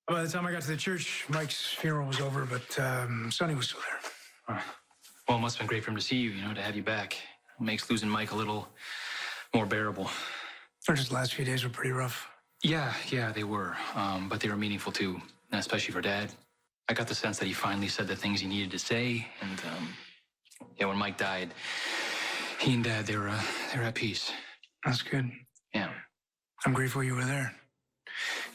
By the time I got to the church, Mike's funeral was over, but Sonny was still there. Well, it must have been great for him to see you, to have you back. It makes losing Mike a little more bearable. Just the last few days were pretty rough. Yeah, they were. But they were meaningful too, and especially for Dad. I got the sense that he finally said the things he needed to say, and when Mike died, he and Dad, they were at peace. That's good. Yeah. I'm grateful you were there.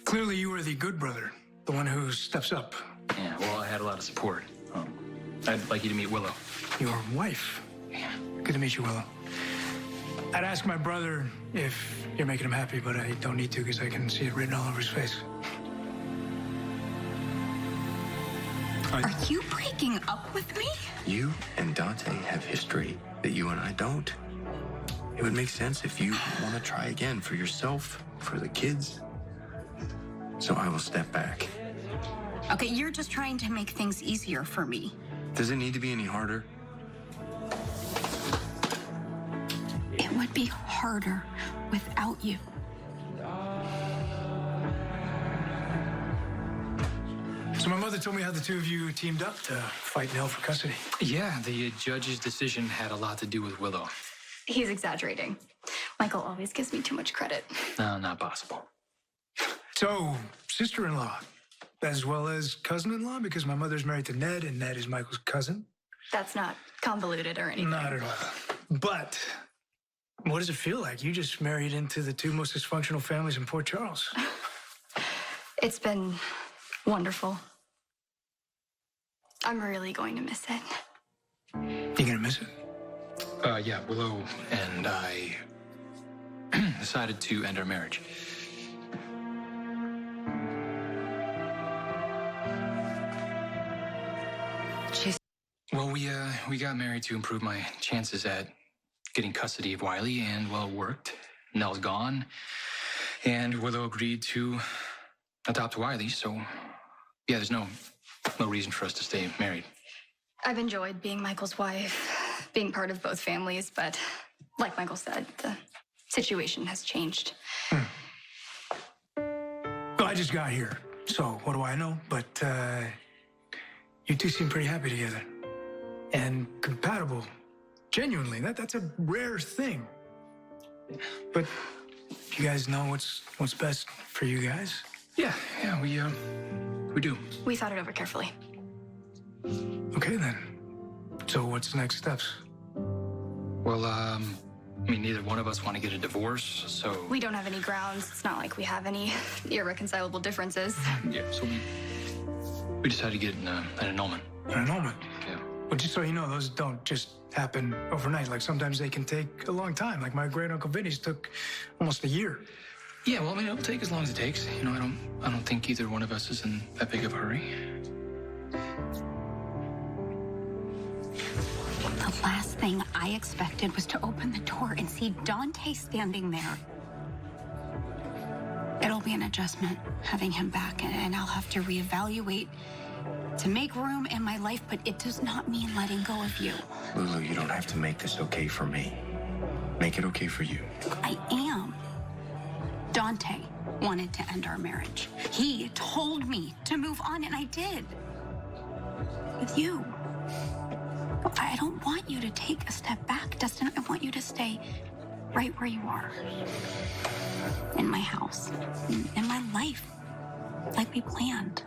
Clearly, you were the good brother, the one who steps up. Yeah, well, I had a lot of support. I'd like you to meet Willow. Your wife. Yeah. Good to meet you, Willow. I'd ask my brother if you're making him happy, but I don't need to because I can see it written all over his face. Are you breaking up with me? You and Dante have history that you and I don't. It would make sense if you want to try again for yourself, for the kids. So I will step back. Okay, you're just trying to make things easier for me. Does it need to be any harder? It would be harder without you. So my mother told me how the two of you teamed up to fight in hell for custody. Yeah, the judge's decision had a lot to do with Willow. He's exaggerating. Michael always gives me too much credit. No, not possible. So, sister-in-law, as well as cousin-in-law, because my mother's married to Ned, and Ned is Michael's cousin? That's not convoluted or anything. Not at all. But what does it feel like? You just married into the two most dysfunctional families in Port Charles. It's been wonderful. I'm really going to miss it. You gonna miss it? Yeah, Willow and I decided to end our marriage. Well, we got married to improve my chances at getting custody of Wiley, and well, it worked. Nell's gone, and Willow agreed to adopt Wiley, so yeah, there's no reason for us to stay married. I've enjoyed being Michael's wife, being part of both families, but like Michael said, the situation has changed. Well, I just got here, so what do I know? But you two seem pretty happy together. And compatible. Genuinely, that's a rare thing. But you guys know what's best for you guys? Yeah, we do. We thought it over carefully. Okay, then. So what's the next steps? Well, neither one of us want to get a divorce, so... We don't have any grounds. It's not like we have any irreconcilable differences. Yeah, so we decided to get an annulment. An annulment? Yeah. Well, just so you know, those don't just happen overnight. Like, sometimes they can take a long time. Like, my great-uncle Vinny's took almost a year. Yeah, well, it'll take as long as it takes. I don't think either one of us is in that big of a hurry. The last thing I expected was to open the door and see Dante standing there. It'll be an adjustment having him back, and I'll have to reevaluate to make room in my life, but it does not mean letting go of you. Lulu, you don't have to make this okay for me. Make it okay for you. I am. Dante wanted to end our marriage. He told me to move on, and I did. With you. I don't want you to take a step back, Dustin. I want you to stay right where you are. In my house. In my life. Like we planned.